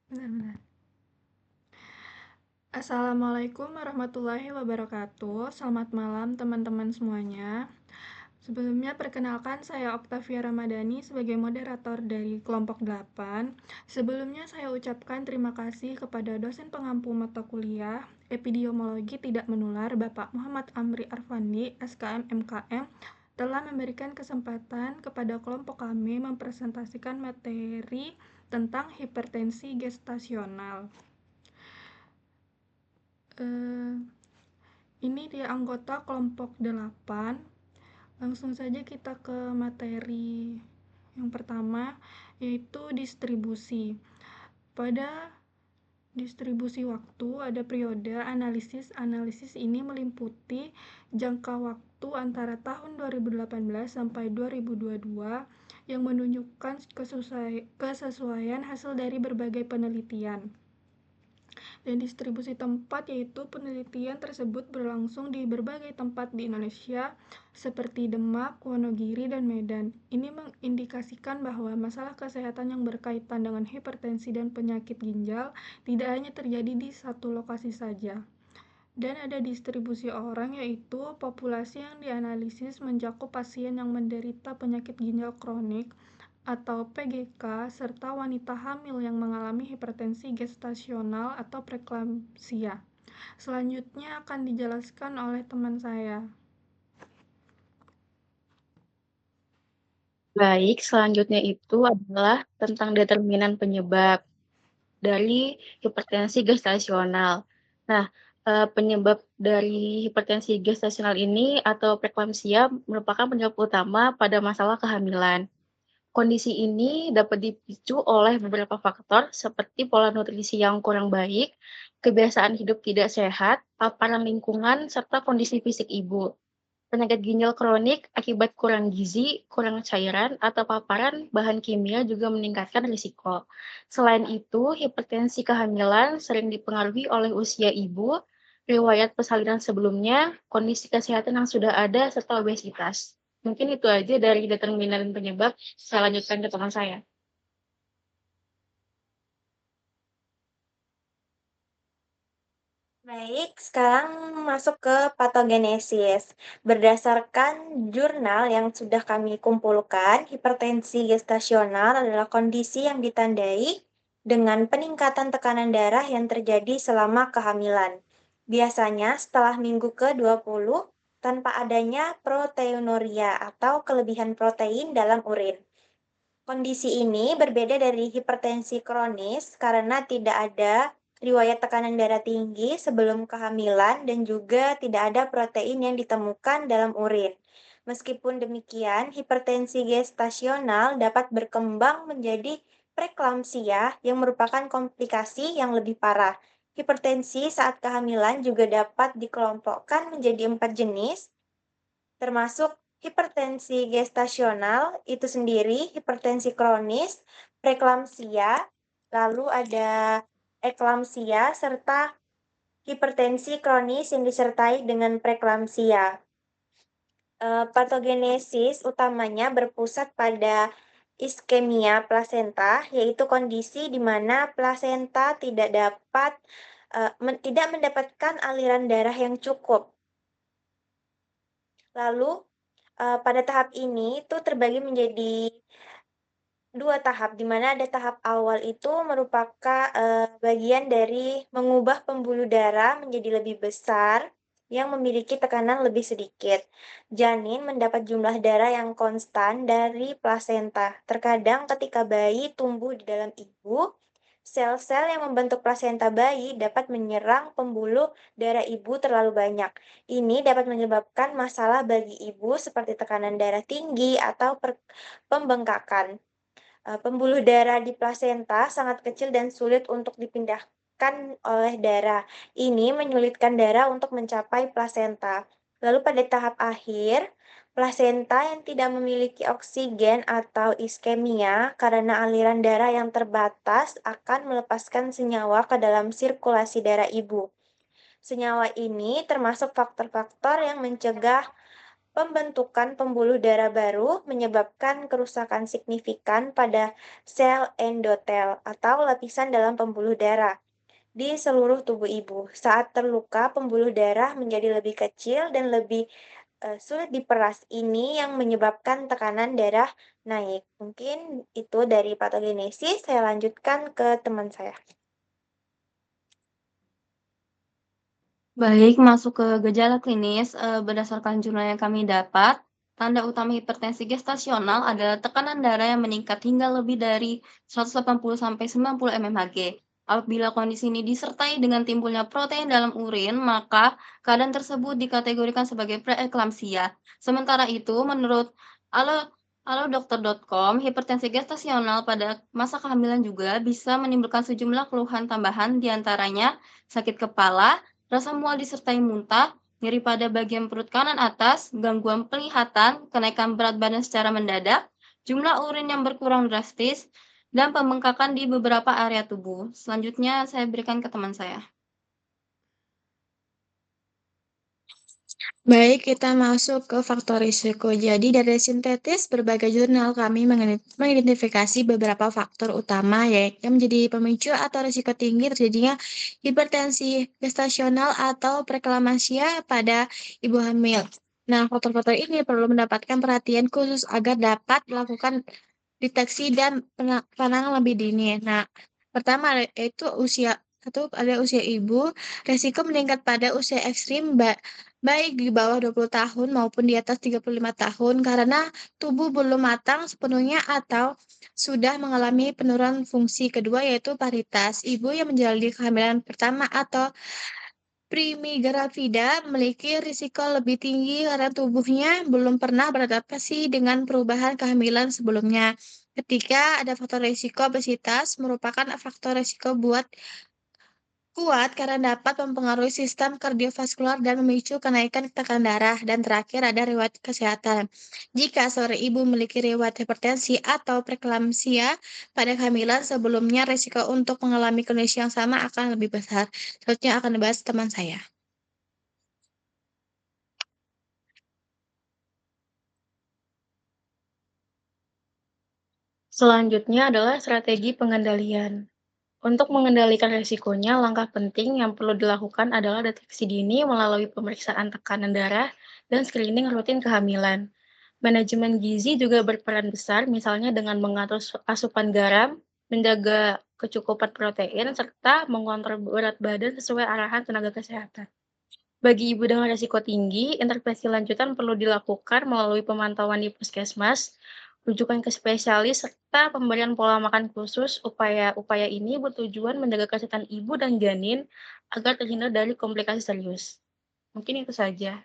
Benar-benar. Assalamualaikum warahmatullahi wabarakatuh. Selamat malam teman-teman semuanya. Sebelumnya perkenalkan saya Oktavia Ramadhani sebagai moderator dari kelompok 8. Sebelumnya saya ucapkan terima kasih kepada dosen pengampu mata kuliah Epidemiologi Tidak Menular Bapak Muhammad Amri Arfandi, SKM MKM, telah memberikan kesempatan kepada kelompok kami mempresentasikan materi tentang hipertensi gestasional. Ini dia anggota kelompok 8. Langsung saja kita ke materi yang pertama, yaitu distribusi. Pada distribusi waktu ada periode analisis. Analisis ini meliputi jangka waktu antara tahun 2018 sampai 2022 yang menunjukkan kesesuaian hasil dari berbagai penelitian. Dan distribusi tempat, yaitu penelitian tersebut berlangsung di berbagai tempat di Indonesia seperti Demak, Wonogiri, dan Medan. Ini mengindikasikan bahwa masalah kesehatan yang berkaitan dengan hipertensi dan penyakit ginjal tidak hanya terjadi di satu lokasi saja. Dan ada distribusi orang, yaitu populasi yang dianalisis mencakup pasien yang menderita penyakit ginjal kronik atau PGK, serta wanita hamil yang mengalami hipertensi gestasional atau preeklamsia. Selanjutnya akan dijelaskan oleh teman saya. Baik, selanjutnya itu adalah tentang determinan penyebab dari hipertensi gestasional. Nah, penyebab dari hipertensi gestasional ini atau preeklamsia merupakan penyebab utama pada masalah kehamilan. Kondisi ini dapat dipicu oleh beberapa faktor seperti pola nutrisi yang kurang baik, kebiasaan hidup tidak sehat, paparan lingkungan, serta kondisi fisik ibu. Penyakit ginjal kronik akibat kurang gizi, kurang cairan, atau paparan bahan kimia juga meningkatkan risiko. Selain itu, hipertensi kehamilan sering dipengaruhi oleh usia ibu, riwayat persalinan sebelumnya, kondisi kesehatan yang sudah ada, serta obesitas. Mungkin itu aja dari determinan penyebab. Saya lanjutkan ke teman saya. Baik, sekarang masuk ke patogenesis. Berdasarkan jurnal yang sudah kami kumpulkan, hipertensi gestasional adalah kondisi yang ditandai dengan peningkatan tekanan darah yang terjadi selama kehamilan. Biasanya setelah minggu ke-20 tanpa adanya proteinuria atau kelebihan protein dalam urin. Kondisi ini berbeda dari hipertensi kronis karena tidak ada riwayat tekanan darah tinggi sebelum kehamilan dan juga tidak ada protein yang ditemukan dalam urin. Meskipun demikian, hipertensi gestasional dapat berkembang menjadi preeklamsia yang merupakan komplikasi yang lebih parah. Hipertensi saat kehamilan juga dapat dikelompokkan menjadi 4 jenis, termasuk hipertensi gestasional itu sendiri, hipertensi kronis, preeklamsia, lalu ada eklamsia, serta hipertensi kronis yang disertai dengan preeklamsia. Patogenesis utamanya berpusat pada iskemia plasenta, yaitu kondisi di mana plasenta tidak mendapatkan aliran darah yang cukup. Lalu pada tahap ini itu terbagi menjadi dua tahap, di mana ada tahap awal itu merupakan bagian dari mengubah pembuluh darah menjadi lebih besar yang memiliki tekanan lebih sedikit. Janin mendapat jumlah darah yang konstan dari plasenta. Terkadang ketika bayi tumbuh di dalam ibu, sel-sel yang membentuk plasenta bayi dapat menyerang pembuluh darah ibu terlalu banyak. Ini dapat menyebabkan masalah bagi ibu seperti tekanan darah tinggi atau pembengkakan. Pembuluh darah di plasenta sangat kecil dan sulit untuk dipindahkan oleh darah. Ini menyulitkan darah untuk mencapai plasenta. Lalu pada tahap akhir, plasenta yang tidak memiliki oksigen atau iskemia karena aliran darah yang terbatas akan melepaskan senyawa ke dalam sirkulasi darah ibu. Senyawa ini termasuk faktor-faktor yang mencegah pembentukan pembuluh darah baru menyebabkan kerusakan signifikan pada sel endotel atau lapisan dalam pembuluh darah di seluruh tubuh ibu. Saat terluka, pembuluh darah menjadi lebih kecil dan lebih sulit diperas. Ini yang menyebabkan tekanan darah naik. Mungkin itu dari patogenesis. Saya lanjutkan ke teman saya. Baik, masuk ke gejala klinis, berdasarkan jurnal yang kami dapat, tanda utama hipertensi gestasional adalah tekanan darah yang meningkat hingga lebih dari 180 sampai 90 mmHg. Apabila kondisi ini disertai dengan timbulnya protein dalam urin, maka keadaan tersebut dikategorikan sebagai preeklamsia. Sementara itu, menurut alodokter.com, hipertensi gestasional pada masa kehamilan juga bisa menimbulkan sejumlah keluhan tambahan, diantaranya sakit kepala, rasa mual disertai muntah, nyeri pada bagian perut kanan atas, gangguan penglihatan, kenaikan berat badan secara mendadak, jumlah urin yang berkurang drastis, dan pembengkakan di beberapa area tubuh. Selanjutnya saya berikan ke teman saya. Baik, kita masuk ke faktor risiko. Jadi dari sintetis berbagai jurnal kami mengidentifikasi beberapa faktor utama yang menjadi pemicu atau risiko tinggi terjadinya hipertensi gestasional atau preeklamsia pada ibu hamil. Nah, faktor-faktor ini perlu mendapatkan perhatian khusus agar dapat melakukan deteksi dan penanganan lebih dini. Nah, pertama yaitu usia atau ada usia ibu, resiko meningkat pada usia ekstrim baik di bawah 20 tahun maupun di atas 35 tahun karena tubuh belum matang sepenuhnya atau sudah mengalami penurunan fungsi. Kedua yaitu paritas. Ibu yang menjalani kehamilan pertama atau primigravida memiliki risiko lebih tinggi karena tubuhnya belum pernah beradaptasi dengan perubahan kehamilan sebelumnya. Ketiga, ada faktor risiko obesitas merupakan faktor risiko kuat karena dapat mempengaruhi sistem kardiovaskular dan memicu kenaikan tekanan darah. Dan terakhir ada riwayat kesehatan. Jika seorang ibu memiliki riwayat hipertensi atau preeklamsia pada kehamilan sebelumnya, risiko untuk mengalami kondisi yang sama akan lebih besar. Selanjutnya akan dibahas teman saya. Selanjutnya adalah strategi pengendalian. Untuk mengendalikan risikonya, langkah penting yang perlu dilakukan adalah deteksi dini melalui pemeriksaan tekanan darah dan screening rutin kehamilan. Manajemen gizi juga berperan besar, misalnya dengan mengatur asupan garam, menjaga kecukupan protein, serta mengontrol berat badan sesuai arahan tenaga kesehatan. Bagi ibu dengan risiko tinggi, intervensi lanjutan perlu dilakukan melalui pemantauan di puskesmas, rujukan ke spesialis, serta pemberian pola makan khusus. Upaya ini bertujuan menjaga kesehatan ibu dan janin agar terhindar dari komplikasi serius. Mungkin itu saja.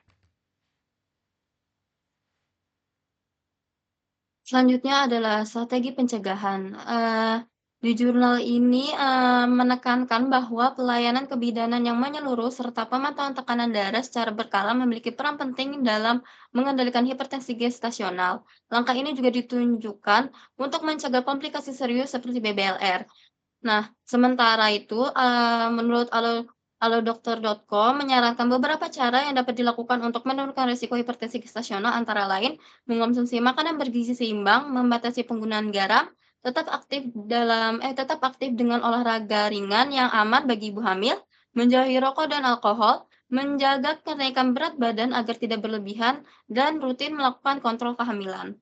Selanjutnya adalah strategi pencegahan. Di jurnal ini menekankan bahwa pelayanan kebidanan yang menyeluruh serta pemantauan tekanan darah secara berkala memiliki peran penting dalam mengendalikan hipertensi gestasional. Langkah ini juga ditunjukkan untuk mencegah komplikasi serius seperti BBLR. Nah, sementara itu, menurut alodokter.com menyarankan beberapa cara yang dapat dilakukan untuk menurunkan risiko hipertensi gestasional antara lain mengonsumsi makanan bergizi seimbang, membatasi penggunaan garam, tetap aktif dengan olahraga ringan yang aman bagi ibu hamil, menjauhi rokok dan alkohol, menjaga kenaikan berat badan agar tidak berlebihan, dan rutin melakukan kontrol kehamilan.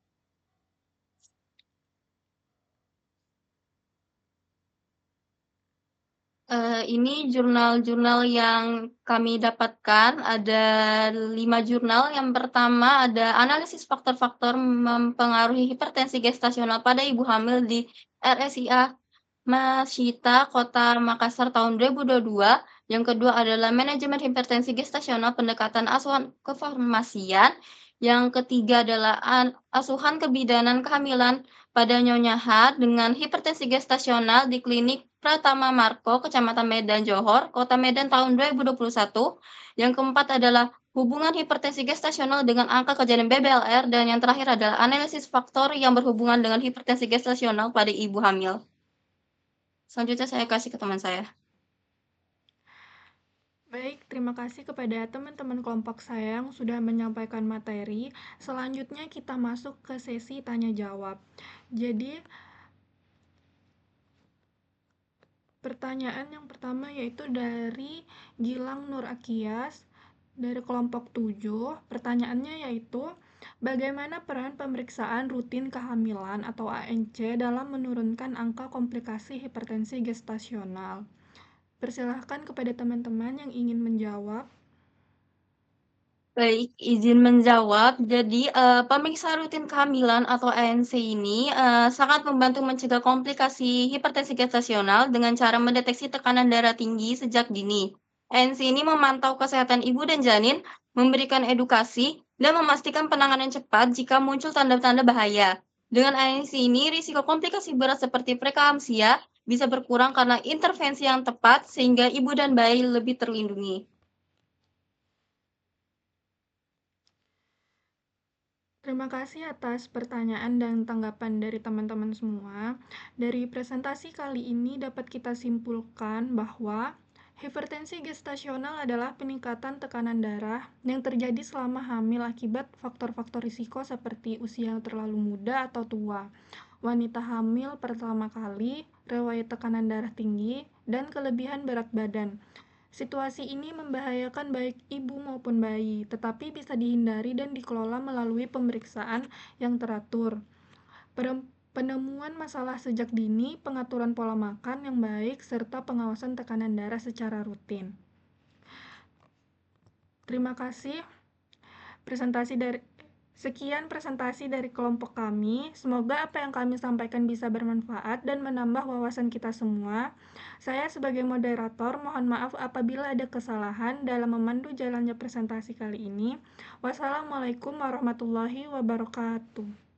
Ini jurnal-jurnal yang kami dapatkan, ada 5 jurnal. Yang pertama ada analisis faktor-faktor mempengaruhi hipertensi gestasional pada ibu hamil di RSIA Masita, Kota Makassar tahun 2022. Yang kedua adalah manajemen hipertensi gestasional pendekatan asuhan kefarmasian. Yang ketiga adalah asuhan kebidanan kehamilan pada Nyonya H dengan hipertensi gestasional di Klinik Pratama Marko, Kecamatan Medan Johor, Kota Medan tahun 2021. Yang keempat adalah hubungan hipertensi gestasional dengan angka kejadian BBLR, dan yang terakhir adalah analisis faktor yang berhubungan dengan hipertensi gestasional pada ibu hamil. Selanjutnya saya kasih ke teman saya. Baik, terima kasih kepada teman-teman kelompok saya yang sudah menyampaikan materi. Selanjutnya kita masuk ke sesi tanya jawab. Jadi, pertanyaan yang pertama yaitu dari Gilang Nur Akias dari kelompok 7. Pertanyaannya yaitu, bagaimana peran pemeriksaan rutin kehamilan atau ANC dalam menurunkan angka komplikasi hipertensi gestasional? Persilahkan kepada teman-teman yang ingin menjawab. Baik, izin menjawab. Jadi, pemeriksaan rutin kehamilan atau ANC ini sangat membantu mencegah komplikasi hipertensi gestasional dengan cara mendeteksi tekanan darah tinggi sejak dini. ANC ini memantau kesehatan ibu dan janin, memberikan edukasi, dan memastikan penanganan cepat jika muncul tanda-tanda bahaya. Dengan ANC ini, risiko komplikasi berat seperti preeklamsia bisa berkurang karena intervensi yang tepat sehingga ibu dan bayi lebih terlindungi. Terima kasih atas pertanyaan dan tanggapan dari teman-teman semua. Dari presentasi kali ini dapat kita simpulkan bahwa hipertensi gestasional adalah peningkatan tekanan darah yang terjadi selama hamil akibat faktor-faktor risiko seperti usia yang terlalu muda atau tua, wanita hamil pertama kali, riwayat tekanan darah tinggi, dan kelebihan berat badan. Situasi ini membahayakan baik ibu maupun bayi, tetapi bisa dihindari dan dikelola melalui pemeriksaan yang teratur. Penemuan masalah sejak dini, pengaturan pola makan yang baik, serta pengawasan tekanan darah secara rutin. Terima kasih. Sekian presentasi dari kelompok kami. Semoga apa yang kami sampaikan bisa bermanfaat dan menambah wawasan kita semua. Saya sebagai moderator mohon maaf apabila ada kesalahan dalam memandu jalannya presentasi kali ini. Wassalamualaikum warahmatullahi wabarakatuh.